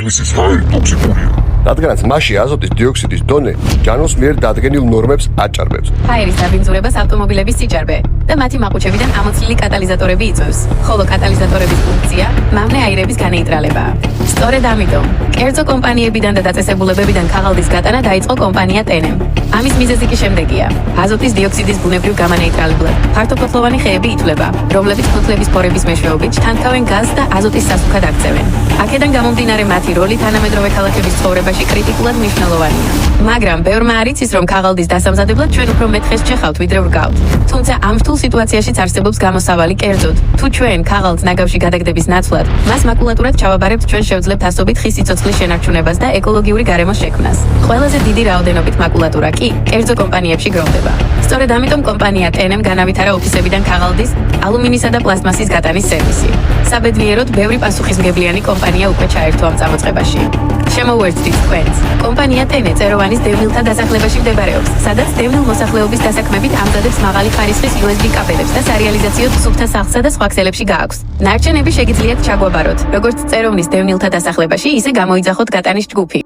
თბილისის ჰაერი ტოქსიკურია. რადგანაც მასში აზოტის დიოქსიდის დონე ჯანოს მიერ დადგენილ ნორმებს აჭარბებს. ჰაერის დაბინძურებას ავტომობილების სიჭარბე და მათი მაყუჩებიდან ამოცლილი კატალიზატორები იწვევს, ხოლო კატალიზატორების ფუნქცია მავნე აირების განეიტრალებაა. სწორედ ამიტომ, კერძო კომპანიებიდან და დაწესებულებებიდან ქაღალდის გატანა დაიწყო კომპანია TENEM. ამის მიზეზი კი შემდეგია: აზოტის დიოქსიდის ბუნებრივ გამანეიტრალებლად ფართოფოთლოვანი ხეები ითვლება, რომლებიც ფოთლების ფორების მეშვეობით თანთავენ გაზს და აზოტის სასუქად აქცევენ. აქედან გამომდინარე მათი როლი თანამედროვე ქალაქების ცხოვრებაში კრიტიკულად მნიშვნელოვანია. მაგრამ ბევრმა არ იცის, რომ ქაღალდის დასამზადებლად ჩვენ უფრო მეტ ხეს ჩეხავთ, ვიდრე ვრგავთ. თუმცა ამ რთულ სიტუაციაშიც არსებობს გამოსავალი კერძოდ. თუ ჩვენ ქაღალდს ნაგავში გადაგდების ნაცვლად, მას მაკულატურად ჩავაბარებთ, ჩვენ შევძლებთ ასობით ხის სიცოცხლის შენარჩუნებას და ეკოლოგიური გარემოს შექმნას. ყველაზე დიდი რაოდენობით მაკულატურა კი კერძო კომპანიებში გროვდება. სწორედ ამიტომ კომპანია TENEM განავითარა ოფისებიდან ქაღალდის, ალუმინისა და პლასტმასის გატანის სერვისი. საბედნიეროდ, ბევრი პასუხისმგებლიანი კომპანია უკვე ჩაერთო ამ წამოწყებაში. შემოვერთდით თქვენს. კომპანია TENEM წეროვანის დევნილთა დასახლებაში მდებარეობს, სადაც დევნილ მოსახლეობის დასაქმებით ამზადებს მაღალი ხარისხის USB კაბელებს და სარეალიზაციოდ სუფთა სახლსა და სხვა ქსელებში გააქვს. ნარჩენები შეგიძლიათ ჩაგვაბაროთ, როგორც წეროვნის დევნილთა დასახლებაში, ისე გამოიძახოთ გატანის ჯგუფი.